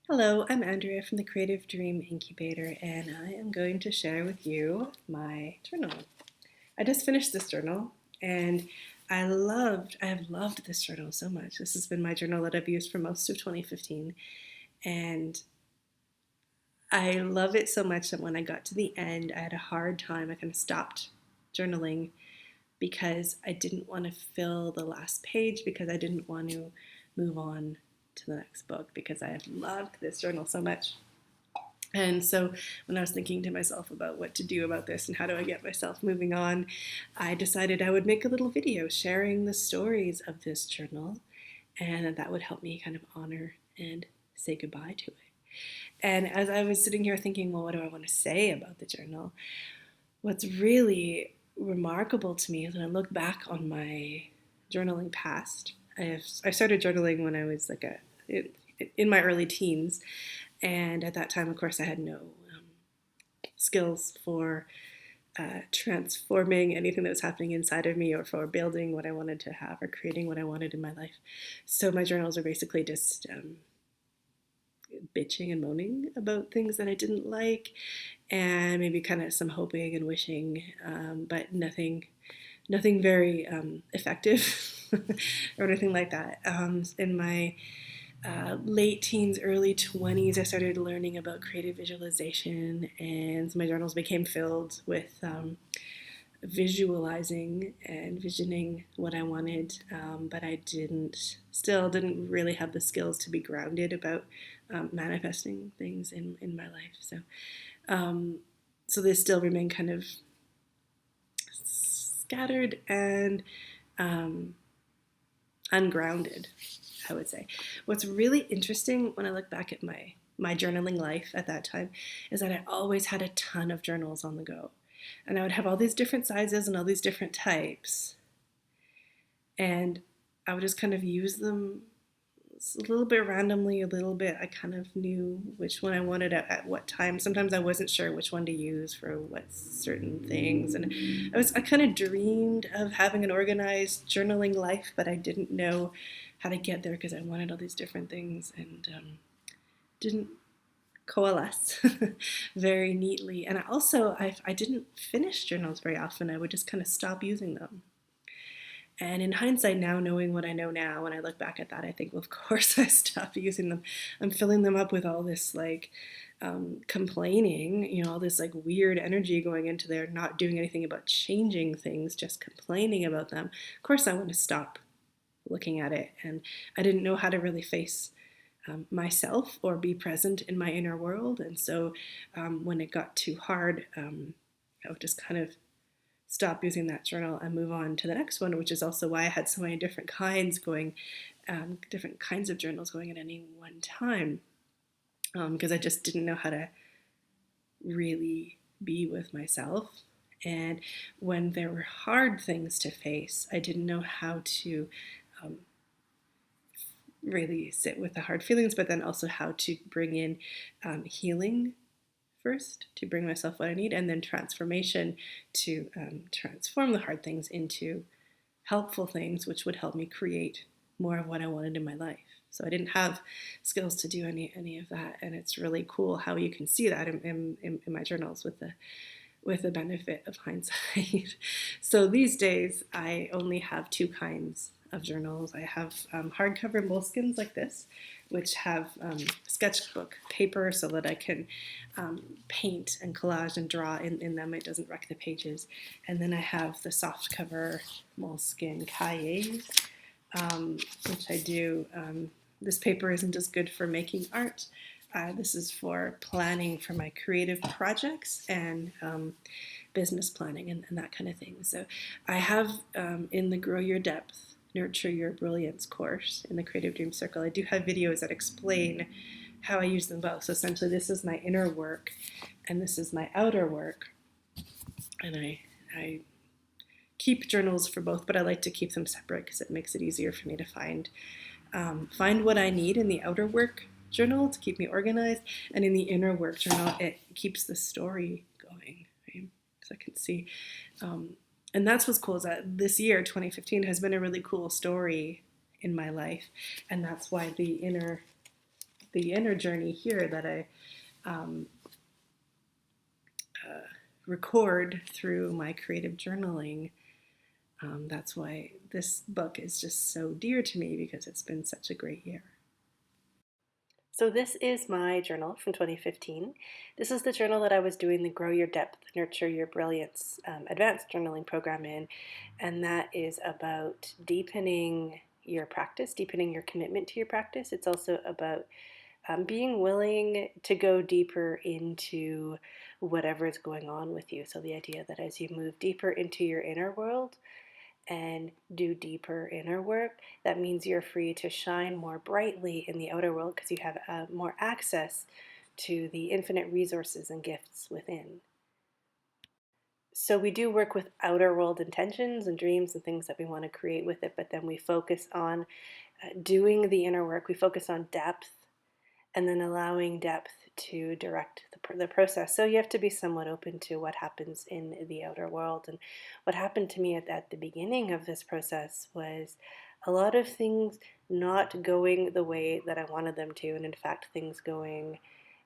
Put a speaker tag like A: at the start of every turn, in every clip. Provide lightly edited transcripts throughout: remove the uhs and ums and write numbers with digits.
A: Hello, I'm Andrea from the Creative Dream Incubator, and I am going to share with you my journal. I just finished this journal, and I have loved this journal so much. This has been my journal that I've used for most of 2015, and I love it so much that when I got to the end, I had a hard time. I kind of stopped journaling because I didn't want to fill the last page because I didn't want to move on to the next book because I have loved this journal so much. And so when I was thinking to myself about what to do about this and how do I get myself moving on, I decided I would make a little video sharing the stories of this journal, and that would help me kind of honor and say goodbye to it. And as I was sitting here thinking, well, what do I want to say about the journal? What's really remarkable to me is when I look back on my journaling past. I started journaling when I was in my early teens, and at that time, of course, I had no skills for transforming anything that was happening inside of me or for building what I wanted to have or creating what I wanted in my life. So my journals are basically just bitching and moaning about things that I didn't like and maybe kind of some hoping and wishing, but nothing very effective or anything like that. In my late teens, early 20s, I started learning about creative visualization, and so my journals became filled with visualizing and visioning what I wanted, but I still didn't really have the skills to be grounded about manifesting things in my life. Um, so they still remain kind of scattered and um, ungrounded, I would say. What's really interesting when I look back at my journaling life at that time is that I always had a ton of journals on the go. And I would have all these different sizes and all these different types. And I would just kind of use them a little bit randomly, a little bit. I kind of knew which one I wanted at what time. Sometimes I wasn't sure which one to use for what certain things. And I kind of dreamed of having an organized journaling life, but I didn't know how to get there because I wanted all these different things and didn't coalesce very neatly. And I didn't finish journals very often. I would just kind of stop using them. And in hindsight, now knowing what I know now, when I look back at that, I think, well, of course, I stopped using them. I'm filling them up with all this complaining, all this like weird energy going into there, not doing anything about changing things, just complaining about them. Of course, I want to stop looking at it. And I didn't know how to really face myself or be present in my inner world. And so when it got too hard, I would just kind of stop using that journal and move on to the next one, which is also why I had so many different kinds different kinds of journals going at any one time, because I just didn't know how to really be with myself. And when there were hard things to face, I didn't know how to um, really sit with the hard feelings, but then also how to bring in healing first to bring myself what I need, and then transformation to transform the hard things into helpful things, which would help me create more of what I wanted in my life. So I didn't have skills to do any of that, and it's really cool how you can see that in my journals with the benefit of hindsight. So these days, I only have two kinds of journals. I have hardcover moleskins like this, which have sketchbook paper so that I can paint and collage and draw in them. It doesn't wreck the pages. And then I have the soft cover moleskin cahiers, which I do. This paper isn't just good for making art. This is for planning for my creative projects and business planning and that kind of thing. So I have in the Grow Your Depth, Nurture Your Brilliance course in the Creative Dream Circle, I do have videos that explain how I use them both. So essentially this is my inner work and this is my outer work. And I keep journals for both, but I like to keep them separate because it makes it easier for me to find what I need in the outer work journal to keep me organized, and in the inner work journal, it keeps the story going, right? So I can see, and that's what's cool is that this year, 2015, has been a really cool story in my life, and that's why the inner the inner journey here that I um, record through my creative journaling. That's why this book is just so dear to me, because it's been such a great year. So this is my journal from 2015. This is the journal that I was doing the Grow Your Depth, Nurture Your Brilliance advanced journaling program in, and that is about deepening your practice, deepening your commitment to your practice. It's also about being willing to go deeper into whatever is going on with you. So the idea that as you move deeper into your inner world and do deeper inner work, that means you're free to shine more brightly in the outer world, because you have more access to the infinite resources and gifts within. So we do work with outer world intentions and dreams and things that we want to create with it, but then we focus on doing the inner work. We focus on depth, and then allowing depth to direct the process. So you have to be somewhat open to what happens in the outer world. And what happened to me at the beginning of this process was a lot of things not going the way that I wanted them to, and in fact things going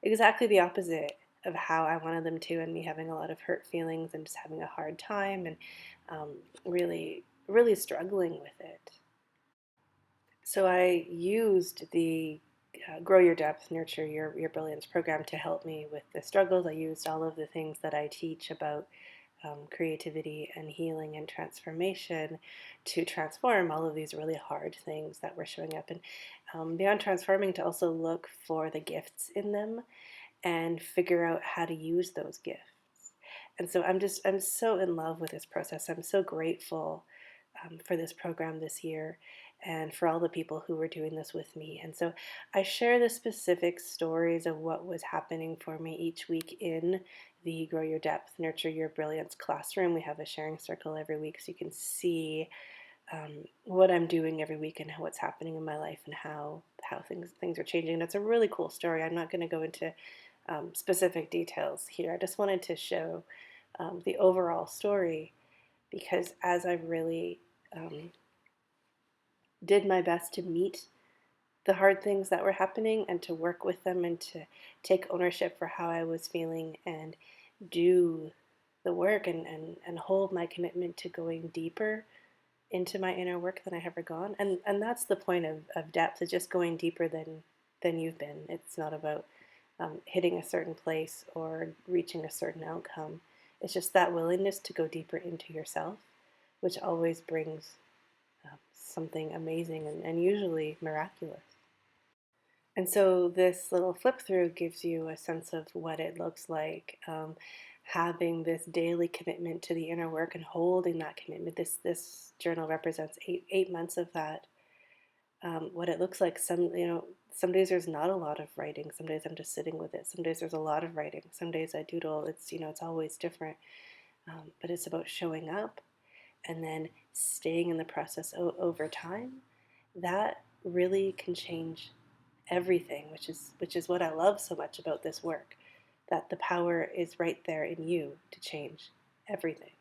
A: exactly the opposite of how I wanted them to, and me having a lot of hurt feelings and just having a hard time, and really, really struggling with it. So I used the Grow Your Depth, Nurture Your Brilliance program to help me with the struggles. I used all of the things that I teach about creativity and healing and transformation to transform all of these really hard things that were showing up. And beyond transforming, to also look for the gifts in them and figure out how to use those gifts. And so I'm so in love with this process. I'm so grateful for this program this year, and for all the people who were doing this with me. And so I share the specific stories of what was happening for me each week in the Grow Your Depth, Nurture Your Brilliance classroom. We have a sharing circle every week, so you can see what I'm doing every week and what's happening in my life and how things are changing. And it's a really cool story. I'm not going to go into specific details here. I just wanted to show the overall story, because as I really did my best to meet the hard things that were happening and to work with them and to take ownership for how I was feeling and do the work, and hold my commitment to going deeper into my inner work than I have ever gone. And that's the point of depth, is just going deeper than you've been. It's not about hitting a certain place or reaching a certain outcome. It's just that willingness to go deeper into yourself, which always brings something amazing and usually miraculous. And so this little flip through gives you a sense of what it looks like, having this daily commitment to the inner work and holding that commitment. This journal represents eight months of that. What it looks like, some days there's not a lot of writing. Some days I'm just sitting with it. Some days there's a lot of writing. Some days I doodle. It's always different. But it's about showing up and then staying in the process over time. That really can change everything, which is what I love so much about this work, that the power is right there in you to change everything.